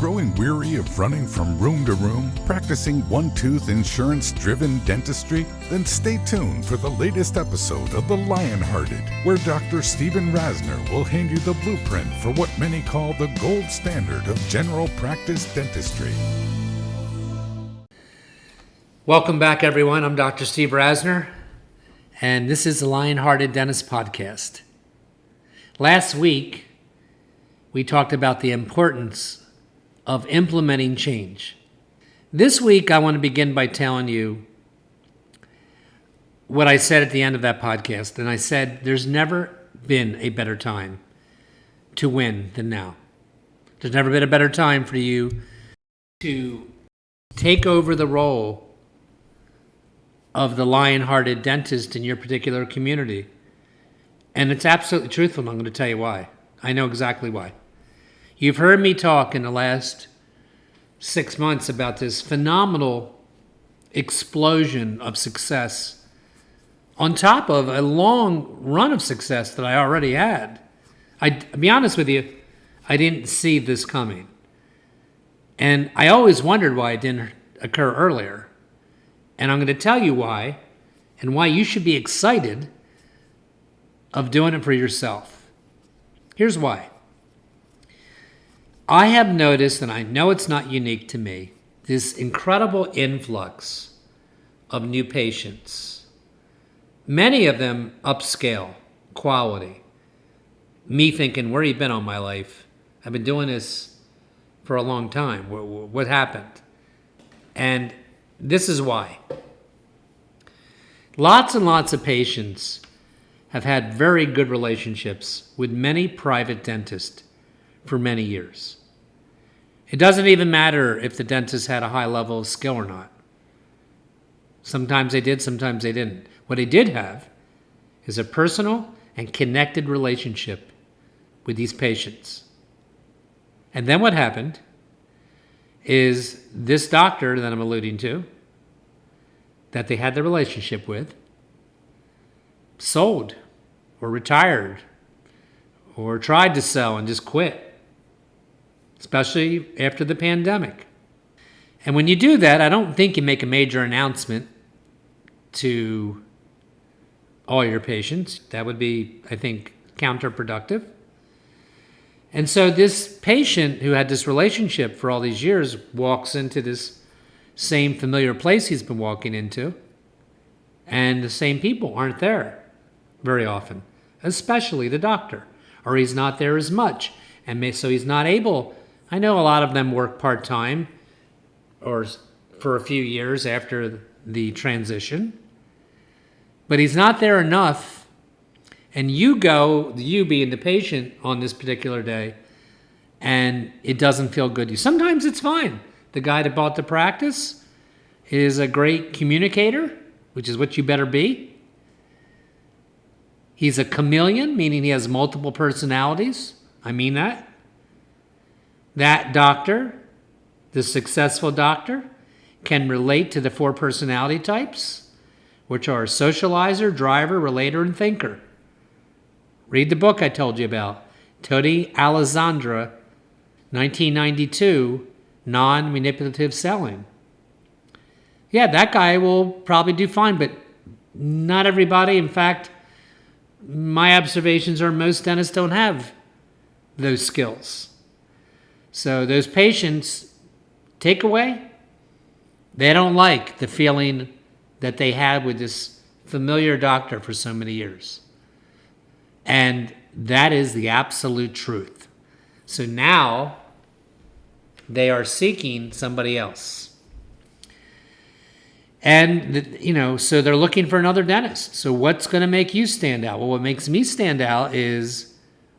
growing weary of running from room to room, practicing one-tooth insurance-driven dentistry? Then stay tuned for the latest episode of The Lionhearted, where Dr. Stephen Rasner will hand you the blueprint for what many call the gold standard of general practice dentistry. Welcome back, everyone. I'm Dr. Steve Rasner, and this is the Lionhearted Dentist Podcast. Last week, we talked about the importance of implementing change. This week, I want to begin by telling you what I said at the end of that podcast. And I said, there's never been a better time to win than now. There's never been a better time for you to take over the role of the lion-hearted dentist in your particular community. And it's absolutely truthful, and I'm going to tell you why. I know exactly why. You've heard me talk in the last 6 months about this phenomenal explosion of success on top of a long run of success that I already had. I'll be honest with you, I didn't see this coming. And I always wondered why it didn't occur earlier. And I'm going to tell you why, and why you should be excited of doing it for yourself. Here's why. I have noticed, and I know it's not unique to me, this incredible influx of new patients. Many of them upscale, quality. Me thinking, where have you been all my life? I've been doing this for a long time. What happened? And this is why. Lots and lots of patients have had very good relationships with many private dentists for many years. It doesn't even matter if the dentist had a high level of skill or not. Sometimes they did, sometimes they didn't. What they did have is a personal and connected relationship with these patients. And then what happened is this doctor that I'm alluding to, that they had the relationship with, sold or retired or tried to sell and just quit. Especially after the pandemic. And when you do that, I don't think you make a major announcement to all your patients. That would be, I think, counterproductive. And so this patient who had this relationship for all these years walks into this same familiar place he's been walking into, and the same people aren't there very often, especially the doctor, or he's not there as much. And so he's not able. I know a lot of them work part-time or for a few years after the transition, but he's not there enough. And you being the patient on this particular day, and it doesn't feel good to you. Sometimes it's fine. The guy that bought the practice is a great communicator, which is what you better be. He's a chameleon, meaning he has multiple personalities. I mean that. That doctor, the successful doctor, can relate to the 4 personality types, which are socializer, driver, relator, and thinker. Read the book I told you about, Tony Alessandra, 1992, Non-Manipulative Selling. Yeah, that guy will probably do fine, but not everybody. In fact, my observations are most dentists don't have those skills. So those patients, takeaway, they don't like the feeling that they had with this familiar doctor for so many years. And that is the absolute truth. So now they are seeking somebody else. And, so they're looking for another dentist. So what's going to make you stand out? Well, what makes me stand out is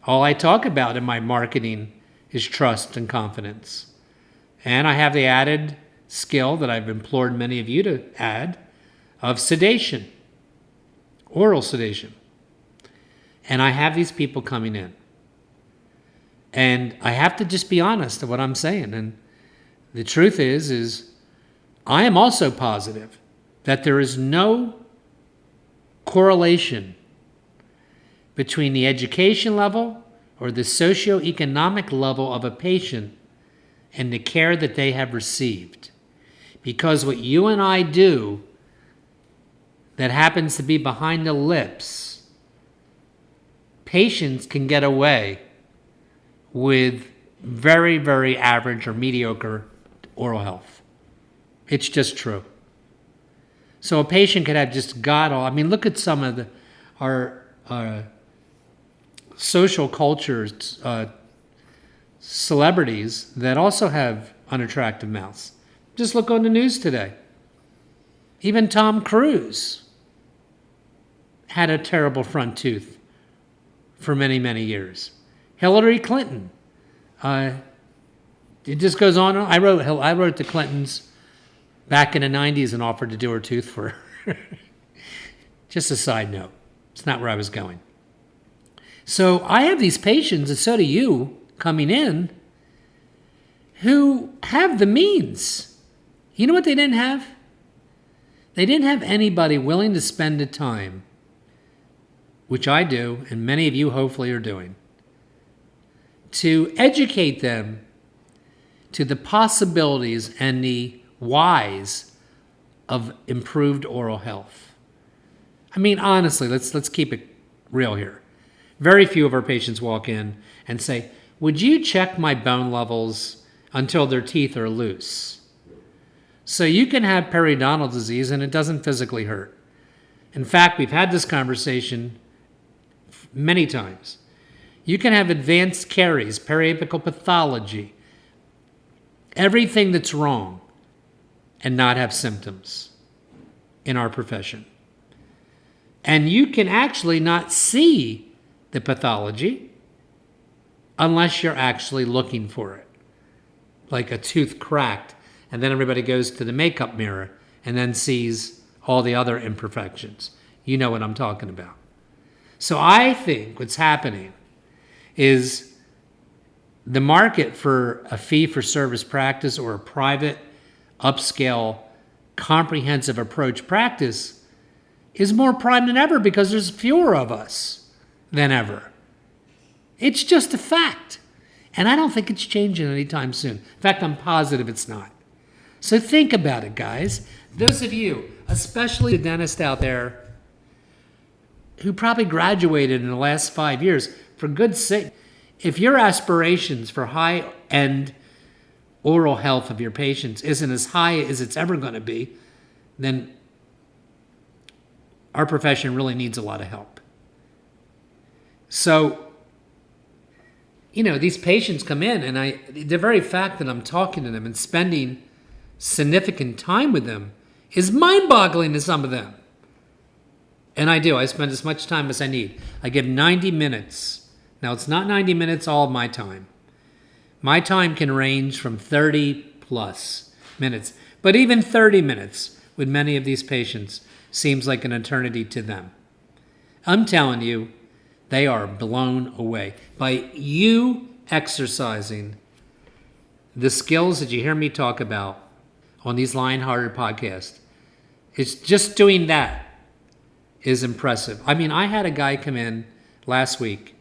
all I talk about in my marketing is trust and confidence. And I have the added skill that I've implored many of you to add of sedation, oral sedation. And I have these people coming in. And I have to just be honest of what I'm saying. And the truth is I am also positive that there is no correlation between the education level or the socioeconomic level of a patient and the care that they have received. Because what you and I do that happens to be behind the lips, patients can get away with very, very average or mediocre oral health. It's just true. So a patient could have just look at some of our social cultures, celebrities that also have unattractive mouths. Just look on the news today. Even Tom Cruise had a terrible front tooth for many, many years. Hillary Clinton. It just goes on. I wrote the Clintons back in the 90s and offered to do her tooth for her. Just a side note. It's not where I was going. So I have these patients, and so do you, coming in, who have the means. You know what they didn't have? They didn't have anybody willing to spend the time, which I do, and many of you hopefully are doing, to educate them to the possibilities and the whys of improved oral health. I mean, honestly, let's keep it real here. Very few of our patients walk in and say, "Would you check my bone levels until their teeth are loose?" So you can have periodontal disease and it doesn't physically hurt. In fact, we've had this conversation many times. You can have advanced caries, periapical pathology, everything that's wrong, and not have symptoms in our profession. And you can actually not see the pathology unless you're actually looking for it. Like a tooth cracked, and then everybody goes to the makeup mirror and then sees all the other imperfections. You know what I'm talking about. So I think what's happening is the market for a fee-for-service practice or a private, upscale, comprehensive approach practice is more prime than ever because there's fewer of us than ever. It's just a fact. And I don't think it's changing anytime soon. In fact, I'm positive it's not. So think about it, guys. Those of you, especially the dentists out there who probably graduated in the last 5 years, for goodness sake, if your aspirations for high-end oral health of your patients isn't as high as it's ever going to be, then our profession really needs a lot of help. So, these patients come in, and the very fact that I'm talking to them and spending significant time with them is mind-boggling to some of them. And I do. I spend as much time as I need. I give 90 minutes. Now, it's not 90 minutes all of my time. My time can range from 30 plus minutes. But even 30 minutes with many of these patients seems like an eternity to them. I'm telling you, they are blown away by you exercising the skills that you hear me talk about on these Lionhearted podcasts. It's just doing that is impressive. I mean, I had a guy come in last week,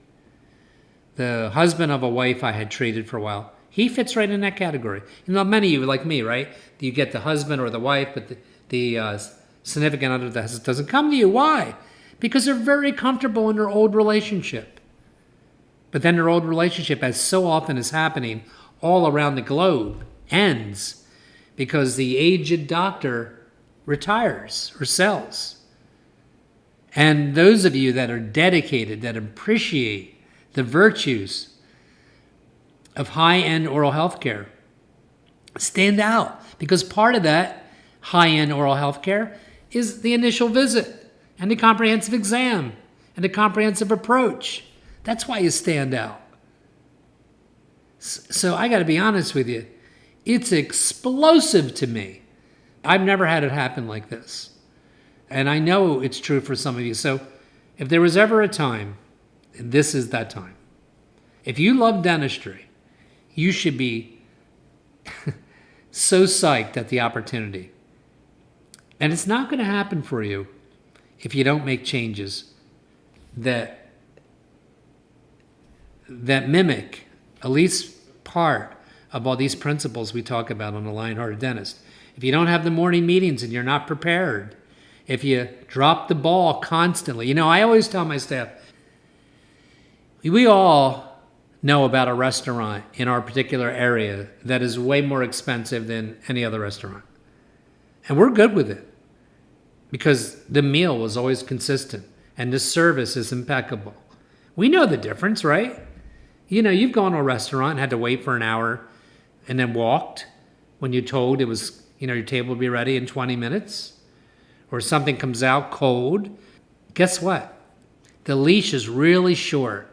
the husband of a wife I had treated for a while. He fits right in that category. Many of you like me, right? You get the husband or the wife, but the significant other doesn't come to you. Why? Because they're very comfortable in their old relationship. But then their old relationship, as so often is happening all around the globe, ends because the aged doctor retires or sells. And those of you that are dedicated, that appreciate the virtues of high-end oral health care, stand out. Because part of that high-end oral health care is the initial visit and the comprehensive exam and the comprehensive approach. That's why you stand out. So I got to be honest with you. It's explosive to me. I've never had it happen like this. And I know it's true for some of you. So if there was ever a time, this is that time. If you love dentistry, you should be so psyched at the opportunity. And it's not going to happen for you if you don't make changes that mimic at least part of all these principles we talk about on the Lionhearted Dentist. If you don't have the morning meetings and you're not prepared, if you drop the ball constantly, I always tell my staff, we all know about a restaurant in our particular area that is way more expensive than any other restaurant. And we're good with it because the meal was always consistent and the service is impeccable. We know the difference, right? You've gone to a restaurant and had to wait for an hour and then walked when you told it was, your table would be ready in 20 minutes, or something comes out cold. Guess what? The leash is really short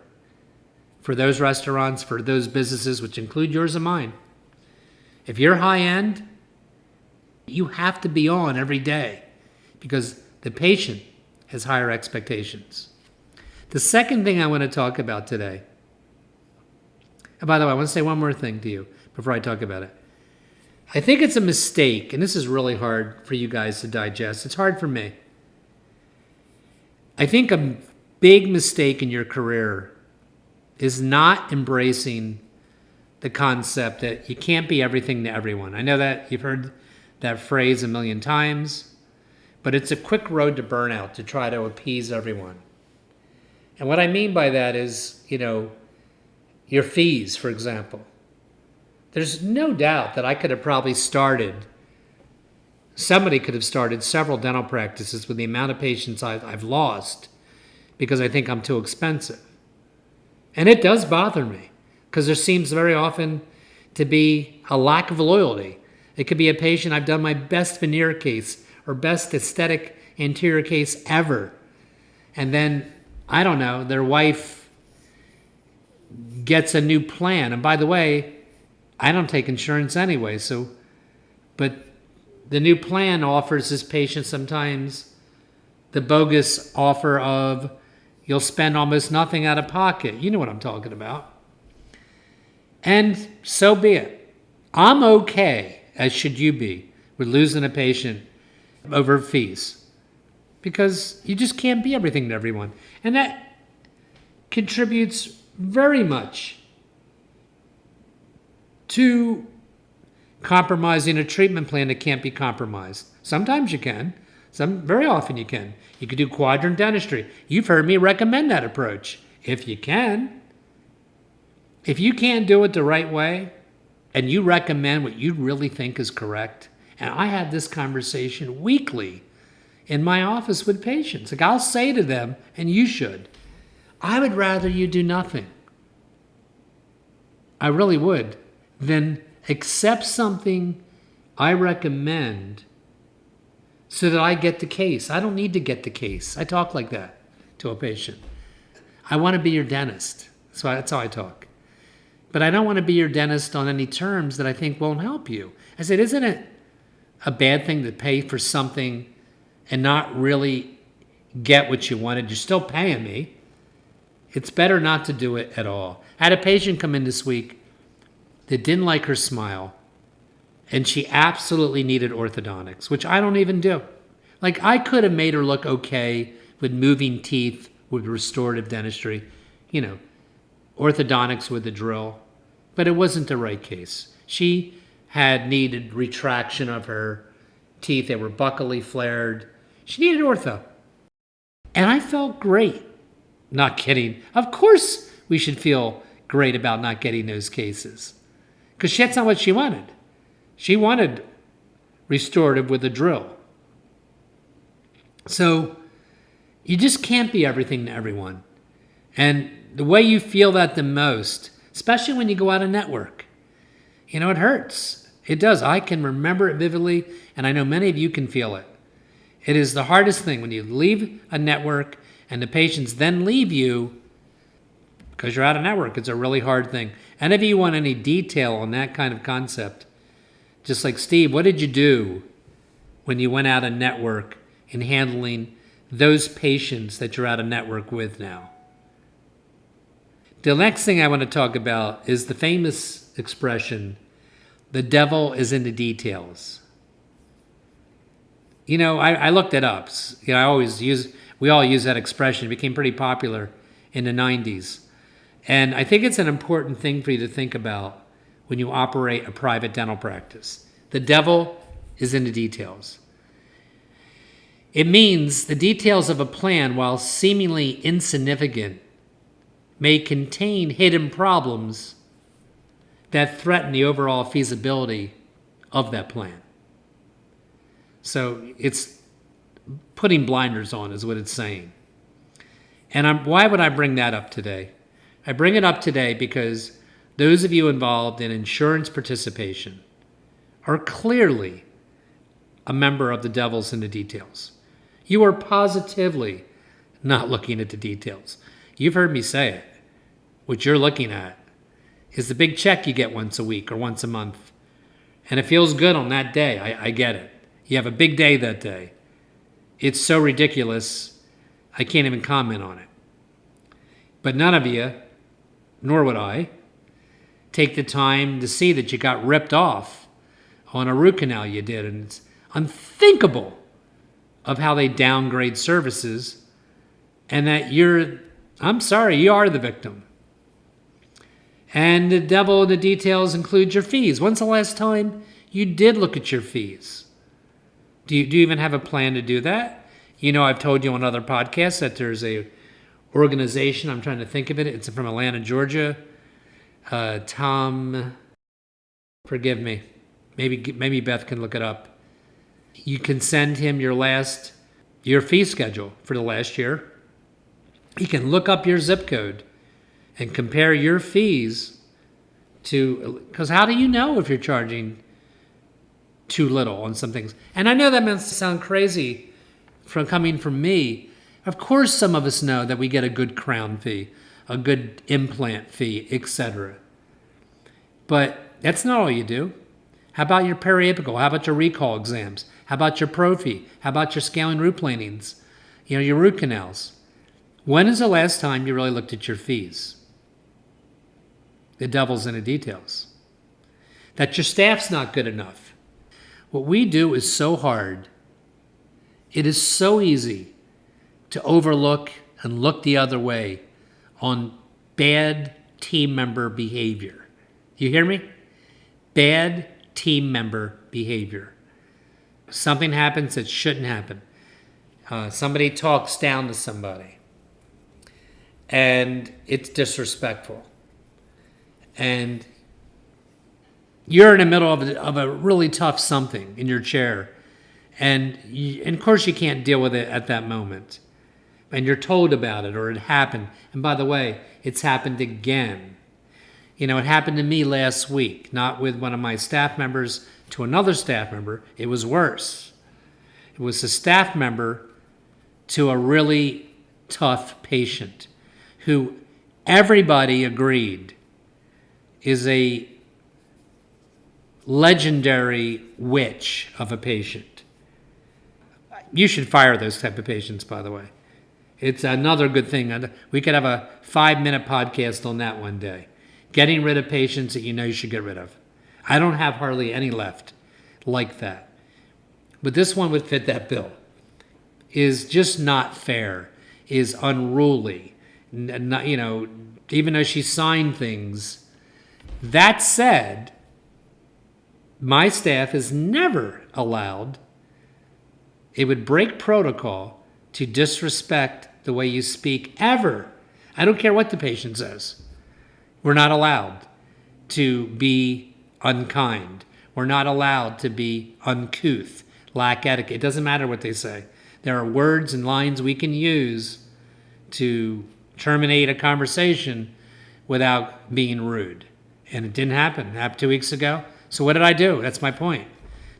for those restaurants, for those businesses, which include yours and mine. If you're high end, you have to be on every day because the patient has higher expectations. The second thing I want to talk about today, and by the way, I want to say one more thing to you before I talk about it. I think it's a mistake, and this is really hard for you guys to digest. It's hard for me. I think a big mistake in your career is not embracing the concept that you can't be everything to everyone. I know that you've heard that phrase a million times, but it's a quick road to burnout to try to appease everyone. And what I mean by that is, your fees, for example. There's no doubt that I could have probably somebody could have started several dental practices with the amount of patients I've lost because I think I'm too expensive. And it does bother me because there seems very often to be a lack of loyalty. It could be a patient, I've done my best veneer case or best aesthetic anterior case ever. And then, I don't know, their wife gets a new plan. And by the way, I don't take insurance anyway, but the new plan offers this patient sometimes the bogus offer of you'll spend almost nothing out of pocket. You know what I'm talking about. And so be it. I'm okay, as should you be, with losing a patient over fees because you just can't be everything to everyone. And that contributes very much to compromising a treatment plan that can't be compromised. Sometimes you can. Very often you can. You could do quadrant dentistry. You've heard me recommend that approach. If you can. If you can't do it the right way and you recommend what you really think is correct, and I have this conversation weekly in my office with patients. Like I'll say to them, and you should, I would rather you do nothing. I really would. Then accept something I recommend so that I get the case. I don't need to get the case. I talk like that to a patient. I want to be your dentist. So that's how I talk. But I don't want to be your dentist on any terms that I think won't help you. I said, isn't it a bad thing to pay for something and not really get what you wanted? You're still paying me. It's better not to do it at all. I had a patient come in this week that didn't like her smile, and she absolutely needed orthodontics, which I don't even do. Like, I could have made her look okay with moving teeth, with restorative dentistry, orthodontics with the drill, but it wasn't the right case. She had needed retraction of her teeth. They were buccally flared. She needed ortho. And I felt great. Not kidding. Of course we should feel great about not getting those cases. Because that's not what she wanted. She wanted restorative with a drill. So you just can't be everything to everyone. And the way you feel that the most, especially when you go out of network, it hurts. It does. I can remember it vividly, and I know many of you can feel it. It is the hardest thing when you leave a network and the patients then leave you because you're out of network. It's a really hard thing. And if you want any detail on that kind of concept, just like Steve, what did you do when you went out of network in handling those patients that you're out of network with now? The next thing I want to talk about is the famous expression, the devil is in the details. I looked it up. We all use that expression. It became pretty popular in the 90s. And I think it's an important thing for you to think about when you operate a private dental practice. The devil is in the details. It means the details of a plan, while seemingly insignificant, may contain hidden problems that threaten the overall feasibility of that plan. So it's putting blinders on is what it's saying. And why would I bring that up today? I bring it up today because those of you involved in insurance participation are clearly a member of the devil's in the details. You are positively not looking at the details. You've heard me say it. What you're looking at is the big check you get once a week or once a month. And it feels good on that day. I get it. You have a big day that day. It's so ridiculous, I can't even comment on it. But none of you, nor would I, take the time to see that you got ripped off on a root canal you did. And it's unthinkable of how they downgrade services and that I'm sorry, you are the victim. And the devil in the details includes your fees. When's the last time you did look at your fees? Do you even have a plan to do that? You know, I've told you on other podcasts that there's a organization, I'm trying to think of it, it's from Atlanta, Georgia. Tom, forgive me. Maybe Beth can look it up. You can send him your fee schedule for the last year. He can look up your zip code and compare your fees because how do you know if you're charging too little on some things? And I know that must sound crazy coming from me. Of course, some of us know that we get a good crown fee, a good implant fee, etc. But that's not all you do. How about your periapical? How about your recall exams? How about your pro fee? How about your scaling root planings? Your root canals. When is the last time you really looked at your fees? The devil's in the details. That your staff's not good enough. What we do is so hard. It is so easy to overlook and look the other way on bad team member behavior. You hear me? Bad team member behavior. Something happens that shouldn't happen. Somebody talks down to somebody. And it's disrespectful. And you're in the middle of a really tough something in your chair. And of course you can't deal with it at that moment. And you're told about it or it happened. And by the way, it's happened again. It happened to me last week, not with one of my staff members to another staff member. It was worse. It was a staff member to a really tough patient who everybody agreed is a legendary witch of a patient. You should fire those type of patients, by the way. It's another good thing. We could have a 5-minute podcast on that one day. Getting rid of patients that you should get rid of. I don't have hardly any left like that. But this one would fit that bill. Is just not fair. Is unruly. Not, even though she signed things. That said, my staff is never allowed. It would break protocol to disrespect the way you speak ever. I don't care what the patient says. We're not allowed to be unkind. We're not allowed to be uncouth, lack etiquette. It doesn't matter what they say. There are words and lines we can use to terminate a conversation without being rude. And it didn't happen. It happened 2 weeks ago. So what did I do? That's my point.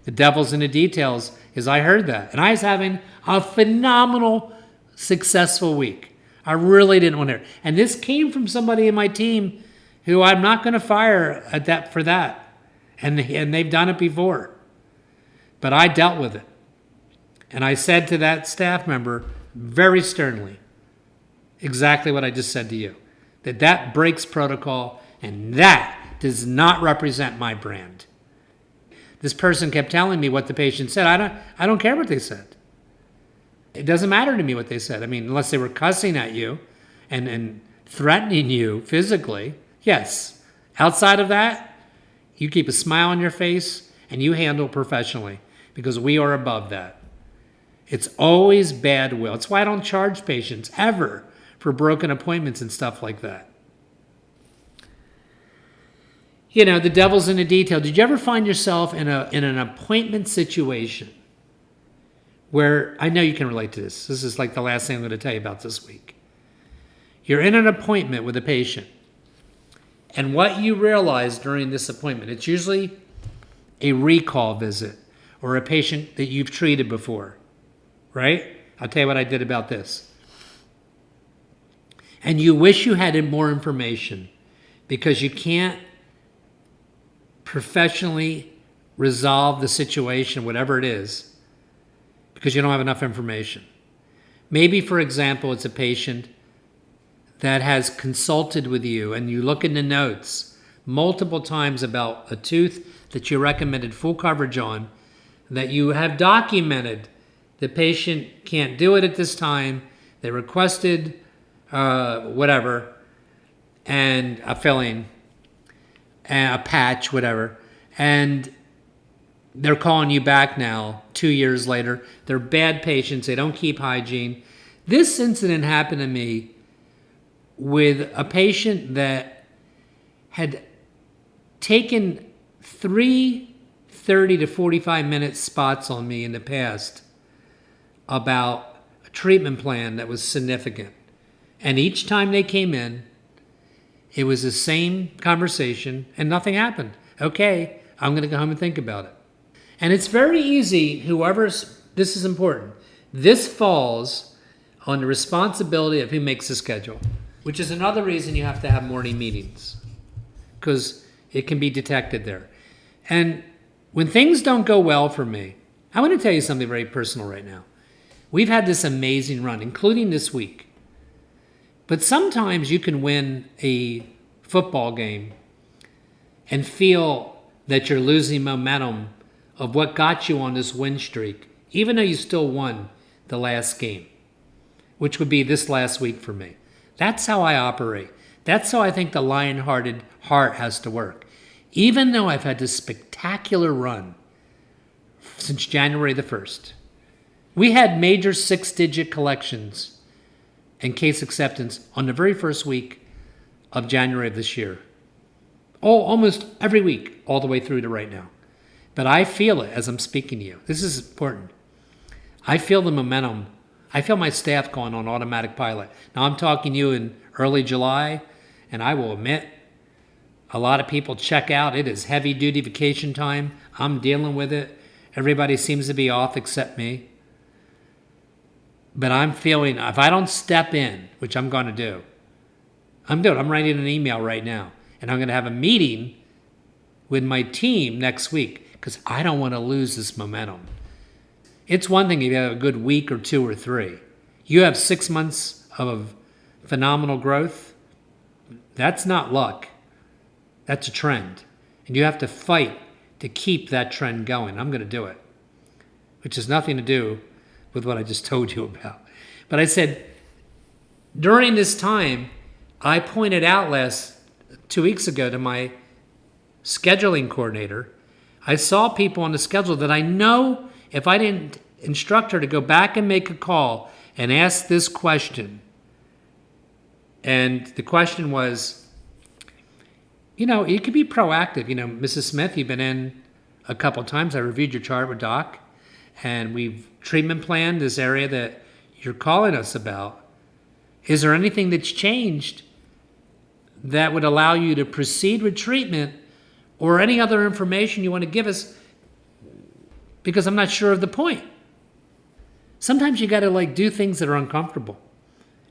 The devil's in the details is I heard that. And I was having a phenomenal, successful week. I really didn't want to hear it. And this came from somebody in my team who I'm not going to fire for that. And they've done it before. But I dealt with it. And I said to that staff member very sternly exactly what I just said to you. That breaks protocol and that does not represent my brand. This person kept telling me what the patient said. I don't care what they said. It doesn't matter to me what they said. I mean, unless they were cussing at you and threatening you physically, yes. Outside of that, You keep a smile on your face and you handle professionally, because we are above that. It's always bad will. It's why I don't charge patients ever for broken appointments and stuff like that. You know, the devil's in the detail. Did you ever find yourself in an appointment situation where, I know you can relate to this. This is like the last thing I'm going to tell you about this week. You're in an appointment with a patient, and what you realize during this appointment, it's usually a recall visit or a patient that you've treated before, right? I'll tell you what I did about this. And you wish you had more information because you can't professionally resolve the situation, whatever it is, because you don't have enough information. Maybe, for example, it's a patient that has consulted with you and you look in the notes multiple times about a tooth that you recommended full coverage on, that you have documented the patient can't do it at this time, they requested whatever, and a filling, and a patch, whatever, and they're calling you back now 2 years later. They're bad patients, they don't keep hygiene. This incident happened to me with a patient that had taken 3 30 to 45 minute spots on me in the past about a treatment plan that was significant. And each time they came in, it was the same conversation and nothing happened. Okay, I'm going to go home and think about it. And it's very easy, this is important. This falls on the responsibility of who makes the schedule, which is another reason you have to have morning meetings, because it can be detected there. And when things don't go well for me, I want to tell you something very personal right now. We've had this amazing run, including this week. But sometimes you can win a football game and feel that you're losing momentum of what got you on this win streak, even though you still won the last game, which would be this last week for me. That's how I operate. That's how I think the Lionhearted heart has to work. Even though I've had this spectacular run since January the 1st, we had major 6-digit collections and case acceptance on the very first week of January of this year. Almost every week, all the way through to right now. But I feel it as I'm speaking to you. This is important. I feel the momentum. I feel my staff going on automatic pilot. Now I'm talking to you in early July, and I will admit, a lot of people check out. It is heavy duty vacation time. I'm dealing with it. Everybody seems to be off except me. But I'm feeling, if I don't step in, which I'm going to do, I'm writing an email right now. And I'm going to have a meeting with my team next week because I don't want to lose this momentum. It's one thing if you have a good week or 2 or 3. You have 6 months of phenomenal growth. That's not luck. That's a trend. And you have to fight to keep that trend going. I'm going to do it, which has nothing to do with what I just told you about. But I said, during this time, I pointed out 2 weeks ago to my scheduling coordinator, I saw people on the schedule that I know if I didn't instruct her to go back and make a call and ask this question. And the question was, you could be proactive. Mrs. Smith, you've been in a couple times. I reviewed your chart with Doc, and we've treatment planned this area that you're calling us about. Is there anything that's changed that would allow you to proceed with treatment or any other information you want to give us? Because I'm not sure of the point. Sometimes you got to do things that are uncomfortable.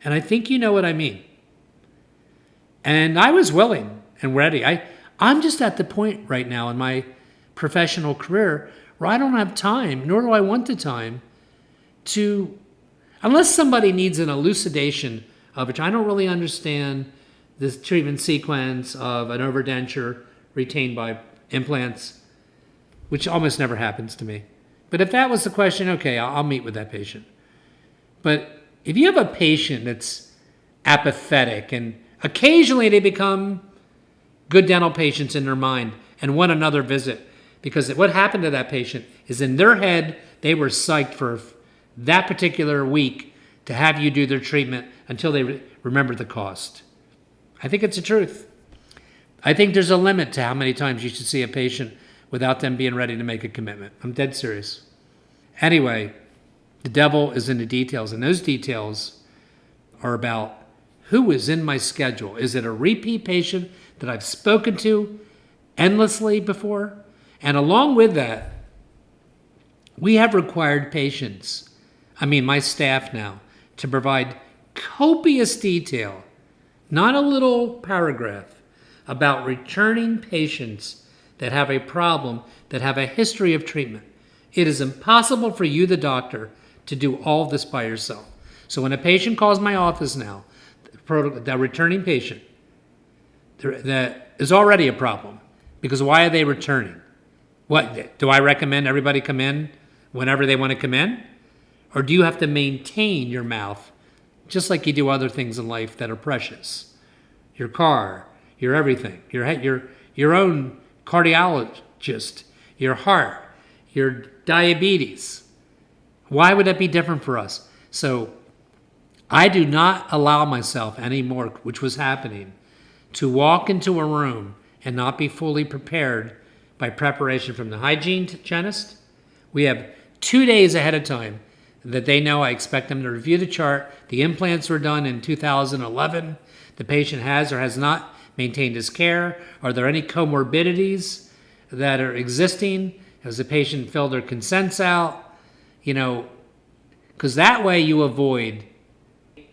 And I think you know what I mean. And I was willing and ready. I'm just at the point right now in my professional career where I don't have time, nor do I want the time to, unless somebody needs an elucidation of which I don't really understand the treatment sequence of an overdenture retained by implants, which almost never happens to me. But if that was the question, okay, I'll meet with that patient. But if you have a patient that's apathetic and occasionally they become good dental patients in their mind, and want another visit. Because what happened to that patient is in their head, they were psyched for that particular week to have you do their treatment until they remember the cost. I think it's the truth. I think there's a limit to how many times you should see a patient without them being ready to make a commitment. I'm dead serious. Anyway, the devil is in the details, and those details are about who is in my schedule. Is it a repeat patient that I've spoken to endlessly before? And along with that, we have required patients, my staff now, to provide copious detail, not a little paragraph, about returning patients that have a problem, that have a history of treatment. It is impossible for you, the doctor, to do all of this by yourself. So when a patient calls my office now, the returning patient, that is already a problem. Because why are they returning? What, do I recommend everybody come in whenever they want to come in? Or do you have to maintain your mouth just like you do other things in life that are precious? Your car, your everything, your own cardiologist, your heart, your diabetes. Why would that be different for us? So I do not allow myself anymore, which was happening, to walk into a room and not be fully prepared by preparation from the hygienist. We have 2 days ahead of time that they know I expect them to review the chart. The implants were done in 2011. The patient has or has not maintained his care. Are there any comorbidities that are existing? Has the patient filled their consents out? Because that way you avoid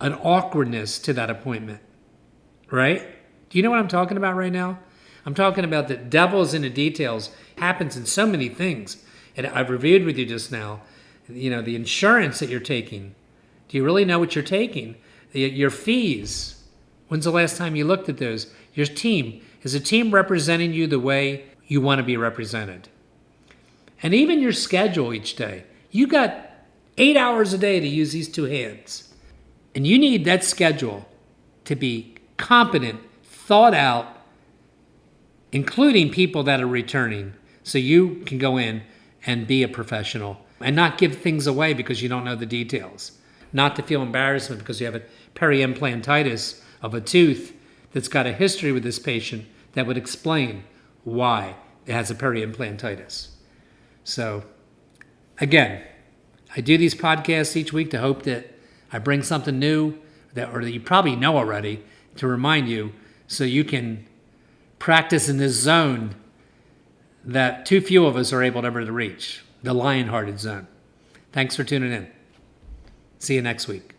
an awkwardness to that appointment, right? Do you know what I'm talking about right now? I'm talking about the devil's in the details. It happens in so many things. And I've reviewed with you just now, the insurance that you're taking. Do you really know what you're taking? Your fees. When's the last time you looked at those? Your team. Is the team representing you the way you want to be represented? And even your schedule each day. You got 8 hours a day to use these two hands. And you need that schedule to be competent, thought out, including people that are returning, so you can go in and be a professional and not give things away because you don't know the details. Not to feel embarrassment because you have a peri-implantitis of a tooth that's got a history with this patient that would explain why it has a peri-implantitis. So, again, I do these podcasts each week to hope that I bring something new that you probably know already to remind you so you can practice in this zone that too few of us are able ever to reach, the Lionhearted zone. Thanks for tuning in. See you next week.